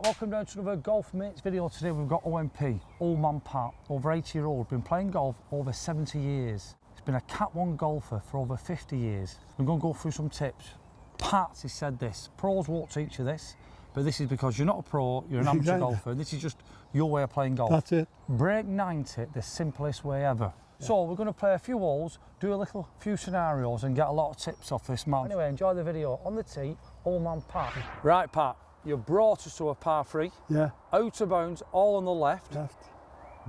Welcome down to another Golf Mates video. Today we've got OMP, Old Man Pat, over 80-year-old, been playing golf over 70 years. He's been a Cat 1 golfer for over 50 years. We're going to go through some tips. Pat has said this, pros won't teach you this, but this is because you're not a pro, you're an amateur golfer, and this is just your way of playing golf. That's it. Break 90 the simplest way ever. Yeah. So we're going to play a few holes, do a few scenarios and get a lot of tips off this man. Anyway, enjoy the video. On the tee, Old Man Pat. Right, Pat. You brought us to a par 3. Yeah. Out of bounds, all on the left.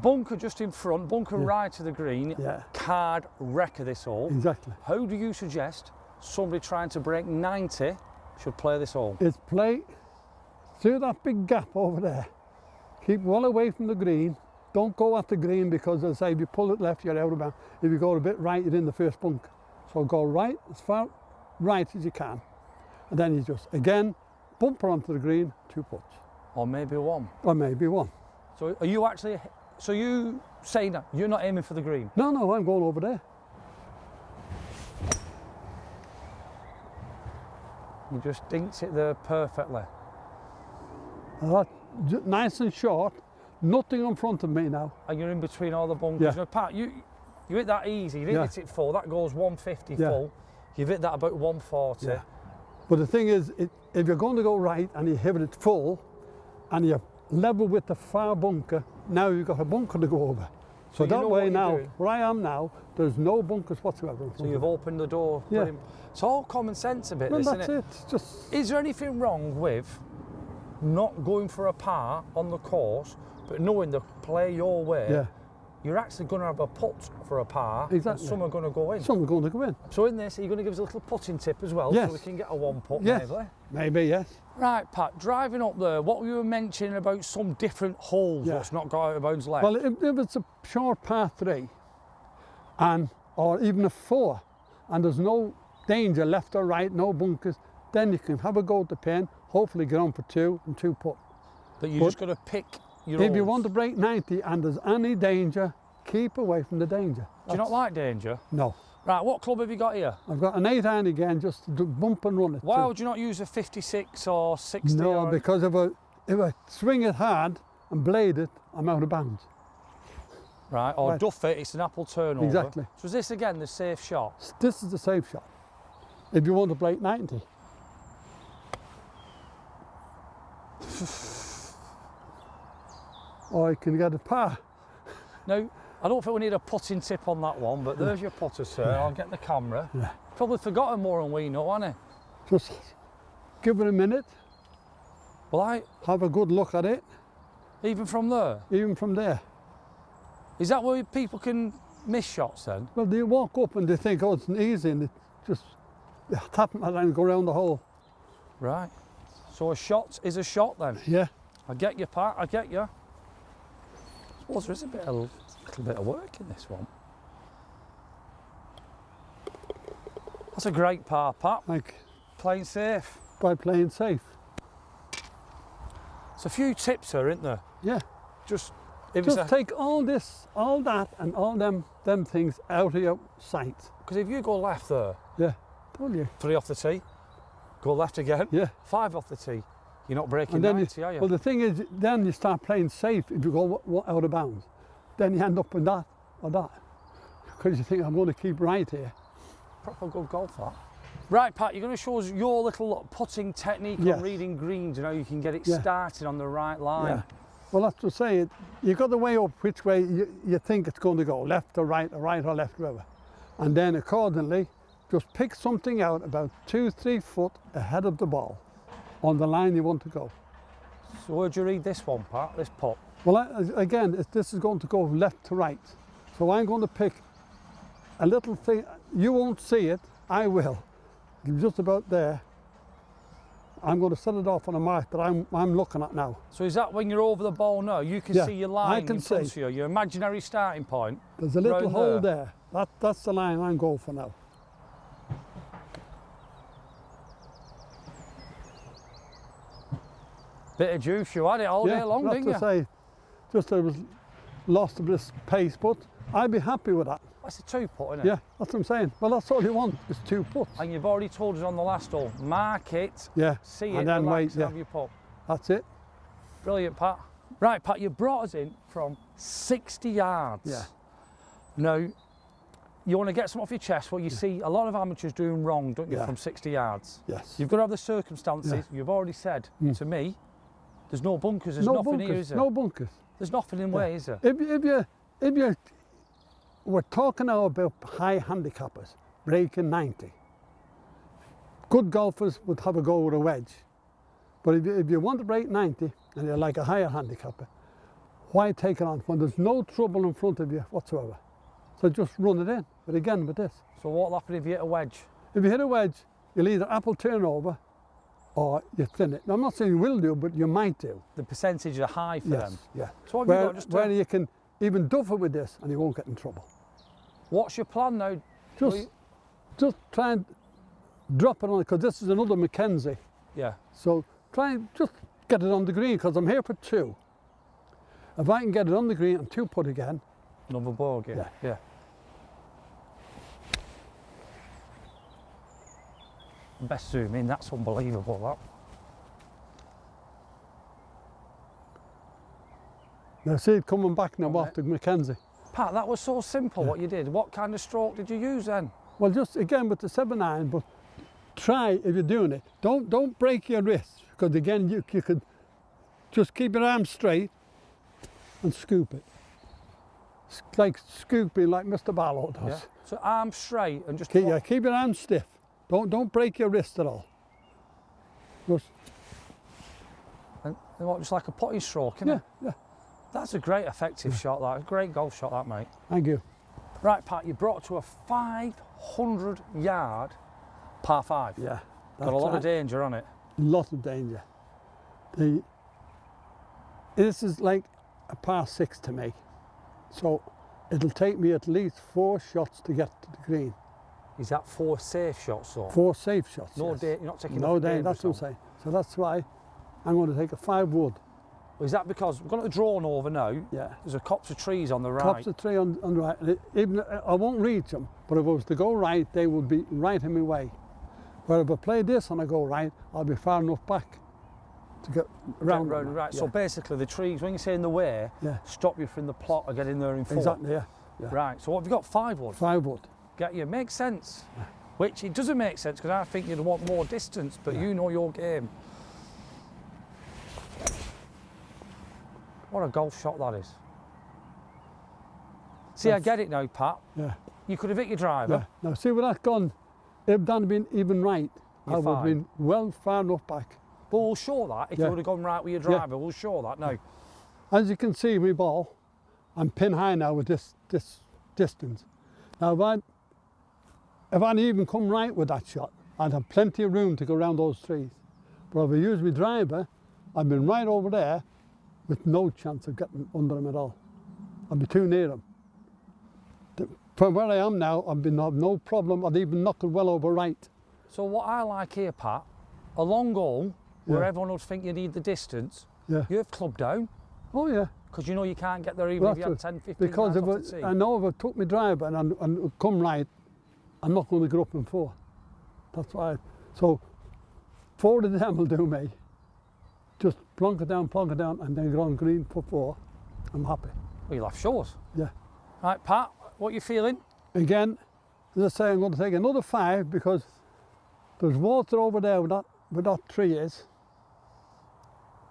Bunker just in front, bunker right to the green. Yeah. Card wrecker this hole. Exactly. How do you suggest somebody trying to break 90 should play this hole? It's play through that big gap over there. Keep well away from the green. Don't go at the green because, as I say, if you pull it left, you're out of bounds. If you go a bit right, you're in the first bunker. So go right, as far right as you can. And then you just, again, bumper onto the green, 2 putts. Or maybe one. Or maybe one. So are you actually, so you saying that you're not aiming for the green? No, no, I'm going over there. You just dinked it there perfectly. Nice and short, nothing in front of me now. And you're in between all the bunkers. Yeah. You know, Pat, you hit that easy, you didn't hit it full, that goes 150 full. You've hit that about 140. Yeah. But the thing is, if you're going to go right and you hit it full and you're level with the far bunker, now you've got a bunker to go over. So that way now, where I am now, there's no bunkers whatsoever. So you've opened the door. Yeah. It's all common sense a bit, Well, isn't that's it? It's just... Is there anything wrong with not going for a par on the course, but knowing to play your way? Yeah. You're actually going to have a putt for a par, exactly. And some are going to go in. Some are going to go in. So in this, are you going to give us a little putting tip as well, yes. So we can get a one putt, yes. maybe? Maybe, yes. Right, Pat, driving up there, what you were mentioning about some different holes that's not got out of bounds left? Well, if it's a short par 3, or even a 4, and there's no danger left or right, no bunkers, then you can have a go at the pin, hopefully get on for 2 and 2 putt. But you're just going to pick your If holes. you want to break 90 and there's any danger, keep away from the danger. Do you not like danger? No. Right, what club have you got here? I've got an 8-iron again, just to bump and run it. Why would you not use a 56 or 60? No, because if I swing it hard and blade it, I'm out of bounds. Right, or duff it, it's an apple turnover. Exactly. So is this again the safe shot? This is the safe shot. If you want to break 90. Or you can get a par. Now, I don't think we need a putting tip on that one, but there's your putter, sir. I'll get the camera. Yeah. Probably forgotten more than we know, hasn't he? Just give it a minute. Well, have a good look at it. Even from there? Even from there. Is that where people can miss shots then? Well, they walk up and they think, oh, it's easy, and it just tap them and go around the hole. Right. So a shot is a shot then? Yeah. I get you, Pat, I get you. I suppose there is a little bit of work in this one. That's a great par, Pat. Like playing safe. By playing safe. There's a few tips here, isn't there? Yeah. Just take all that and all them things out of your sight. Because if you go left there, yeah, told you. 3 off the tee, go left again, yeah, 5 off the tee, you're not breaking 90, are you? Well, the thing is, then you start playing safe if you go out of bounds. Then you end up with that or that. Because you think, I'm going to keep right here. Proper good golf, that. Right, Pat, you're going to show us your little putting technique on reading greens and how you can get it started on the right line. Yeah. Well, that's to say, you've got to weigh up which way you think it's going to go, left or right or left, whatever. And then accordingly, just pick something out about 2-3 foot ahead of the ball on the line you want to go. So where'd you read this one, Pat, this putt? Well, again, this is going to go left to right. So I'm going to pick a little thing, you won't see it, I will. Just about there. I'm going to set it off on a mark that I'm looking at now. So is that when you're over the ball now? You can see your line in front of you, your imaginary starting point. There's a little hole there. That's the line I'm going for now. Bit of juice you had it all day long, didn't you? Say, just I was lost a bit of pace, but I'd be happy with that. That's a 2-putt, isn't it? Yeah, that's what I'm saying. Well, that's all you want, is 2 putts. And you've already told us on the last hole, mark it, see and it, then relax, wait, and have your putt. That's it. Brilliant, Pat. Right, Pat, you brought us in from 60 yards. Yeah. Now, you want to get some off your chest, what you see a lot of amateurs doing wrong, don't you, Yeah. from 60 yards? Yes. You've got to have the circumstances. Yeah. You've already said to me, there's no bunkers, there's no nothing bunkers, here, is there? no bunkers. There's nothing in way, is there? If you, we're talking now about high handicappers, breaking 90. Good golfers would have a go with a wedge. But if you want to break 90 and you're like a higher handicapper, why take it on when there's no trouble in front of you whatsoever? So just run it in. But again, with this. So what'll happen if you hit a wedge? If you hit a wedge, you'll either apple turn over or you thin it. Now, I'm not saying you will do, but you might do. The percentages are high for them. Yeah. So what have you got? Just where you can even duff it with this and you won't get in trouble. what's your plan now? Just try and drop it on it, because this is another Mackenzie. Yeah. So try and just get it on the green, because I'm here for 2. If I can get it on the green and 2 putt again. Another ball game. Yeah. Best zoom in, that's unbelievable, that. Now see it coming back now after Mackenzie. Pat, that was so simple what you did. What kind of stroke did you use then? Well, just again with the 7-iron, but try, if you're doing it, don't break your wrist, because again you could just keep your arm straight and scoop it. It's like scooping like Mr. Barlow does. Yeah. So arm straight and just keep your arm stiff. Don't break your wrist at all. Just, and what, just like a potty stroke, isn't it? Yeah. That's a great effective shot, that. A great golf shot, that, mate. Thank you. Right, Pat, you brought to a 500-yard par 5. Yeah. Got a lot of danger on it. Lot of danger. This is like a par 6 to me. So it'll take me at least 4 shots to get to the green. Is that 4 safe shots, though? 4 safe shots. No, yes. you're not taking no danger. That's what I'm saying. So that's why I'm going to take a 5 wood. Well, is that because we're going to drone over now? Yeah. There's a copse of trees on the right. Copse of tree on the right. And even I won't reach them, but if I was to go right, they would be right in my way. Where if I play this and I go right, I'll be far enough back to get around. Right. Yeah. So basically, the trees, when you say in the way, stop you from the plot of getting there in 4. Exactly. Yeah. Right. So what have you got? 5 wood. 5 wood. Get you. Makes sense. Yeah. Which it doesn't make sense, because I think you'd want more distance, but you know your game. What a golf shot that is. See, I get it now, Pat. Yeah. You could have hit your driver. Yeah. Now, see where that's gone. If that had been even right, I would have been well far enough back. But we'll show that if you would have gone right with your driver. We'll show that now. As you can see, my ball, I'm pin high now with this distance. Now, if I'd even come right with that shot, I'd have plenty of room to go around those trees. But if I use my driver, I've been right over there with no chance of getting under them at all. I'd be too near them. From where I am now, I've no problem. I'd even knock it well over right. So what I like here, Pat, a long hole where everyone would think you need the distance, you have club down. Oh yeah. Because you know you can't get there even if you had 10, 15 because yards off the tee. I know if I took my driver and come right, I'm not going to go up in 4. That's why. So 4 of them will do me. Just plonk it down, and then go on green for 4. I'm happy. Well, you'll have shows. Yeah. Right, Pat, what are you feeling? Again, as I say, I'm going to take another 5, because there's water over there where that tree is.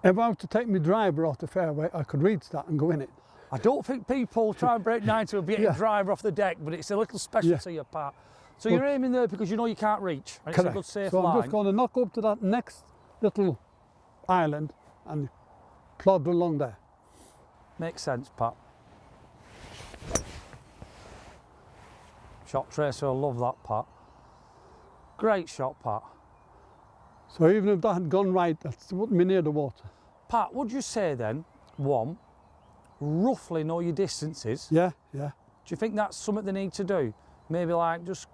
If I was to take my driver off the fairway, I could reach that and go in it. I don't think people try and break 90 will be hitting driver off the deck, but it's a little special to you, Pat. So you're aiming there because you know you can't reach, and it's a good safe line. So I'm just going to knock up to that next little island and plod along there. Makes sense, Pat. Shot tracer, I love that, Pat. Great shot, Pat. So even if that had gone right, that's wouldn't be near the water. Pat, would you say then, 1, roughly know your distances? Yeah. Do you think that's something they need to do? Maybe like just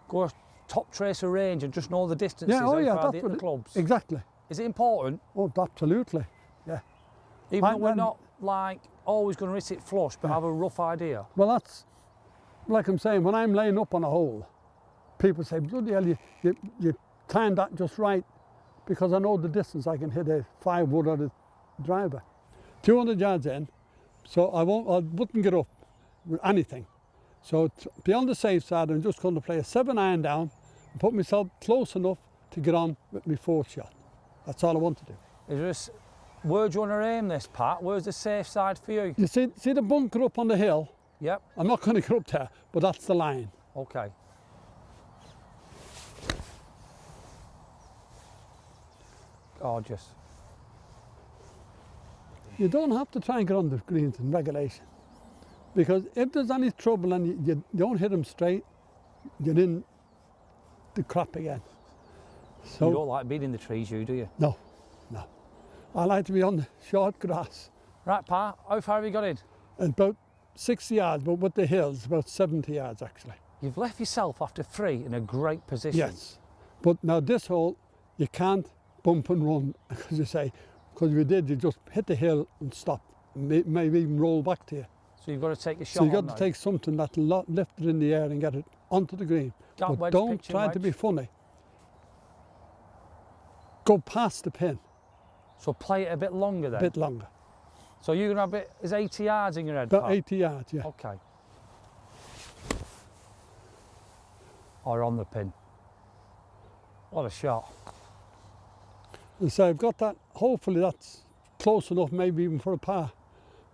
go a top tracer range and just know the distances how far they hit the clubs? Exactly. Is it important? Oh, absolutely. Yeah. Even though we're not like always going to hit it flush, but have a rough idea. Well, that's like I'm saying, when I'm laying up on a hole, people say, bloody hell, you timed that just right, because I know the distance. I can hit a 5 wood or driver. 200 yards in, so I wouldn't get up with anything. So to be on the safe side, I'm just going to play a 7-iron down and put myself close enough to get on with my 4th shot. That's all I want to do. Is there where do you want to aim this, Pat? Where's the safe side for you? You see the bunker up on the hill? Yep. I'm not going to get up there, but that's the line. Okay. Gorgeous. You don't have to try and get on the greens in regulation, because if there's any trouble and you don't hit them straight, you're in the crap again. So You don't like being in the trees, do you? no. I like to be on the short grass. Right, Pat, how far have you got in? About 60 yards, but with the hills, about 70 yards actually. You've left yourself after 3 in a great position. Yes, but now this hole, you can't bump and run, because if you did, you just hit the hill and stop, maybe even roll back to you. So you've got to take a shot. So you've got on to now. take something that'll lift it in the air and get it onto the green. Gap But wedge, don't pitching try to wedge. be funny. Go past the pin, So play it a bit longer a then. bit longer. So you're gonna have it is 80 yards in your head. About Pat? 80 yards, yeah. Okay. Or on the pin. What a shot. And so I've got that, hopefully that's close enough, maybe even for a par.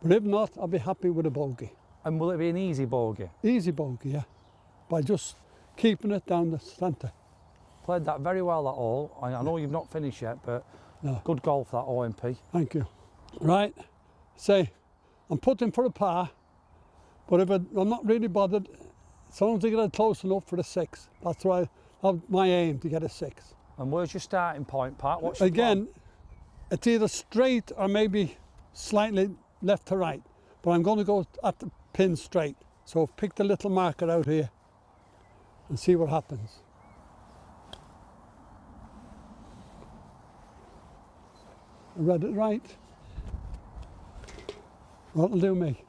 But if not, I'll be happy with a bogey. And will it be an easy bogey? Easy bogey, yeah. By just keeping it down the centre. Played that very well, that hole. I know you've not finished yet, but No. good golf, that OMP. Thank you. Right, say, I'm putting for a par, but if I'm not really bothered, as long as I get it close enough for a 6, that's why I have my aim to get a 6. And where's your starting point, Pat? What's your Again, it's either straight or maybe slightly left to right, but I'm going to go at the pin straight. So I've picked a little marker out here and see what happens. I read it right. That'll do me.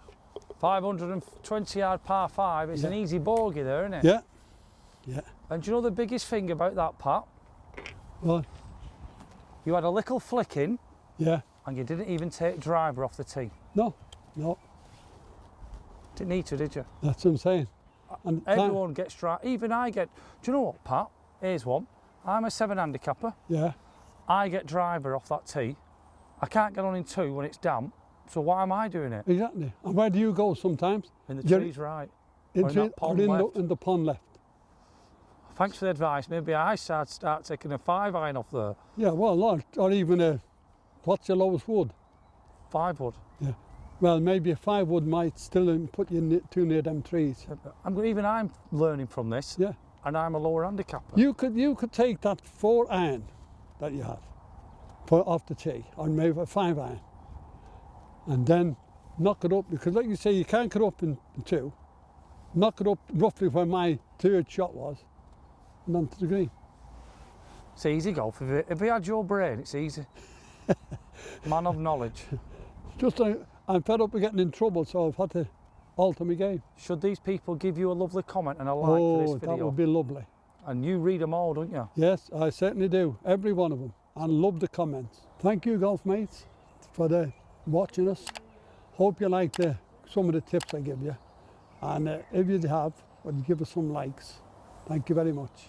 520 yard par 5? It's an Yeah. easy bogey there, isn't it? Yeah, yeah. And do you know the biggest thing about that, Pat? Well, You had a little flick in yeah. and you didn't even take driver off the tee. No, Didn't need to, did you? that's what I'm saying. And Everyone gets driver. Even I get. Do you know what, Pat? Here's one. I'm a 7 handicapper. yeah, I get driver off that tee. I can't get on in 2 when it's damp. So why am I doing it? exactly. And where do you go sometimes? In the You're- trees right. Into in that pond left. in the pond left. Thanks for the advice. Maybe I should start taking a 5-iron off there. Yeah, well, or even a, what's your lowest wood? 5 wood. Yeah. Well, maybe a 5 wood might still put you too near them trees. Even I'm learning from this. Yeah. And I'm a lower handicapper. You could take that 4-iron that you have off the tee, or maybe a 5-iron, and then knock it up, because like you say, you can't get up in 2. Knock it up roughly where my 3rd shot was, and onto the green. It's easy golf. If we had your brain, it's easy. Man of knowledge. Just I'm fed up with getting in trouble, so I've had to alter my game. Should these people give you a lovely comment and a like for this video? That would be lovely. And you read them all, don't you? Yes, I certainly do. Every one of them. And love the comments. Thank you, golf mates, for watching us. Hope you liked some of the tips I give you. And if you have, well, give us some likes. Thank you very much.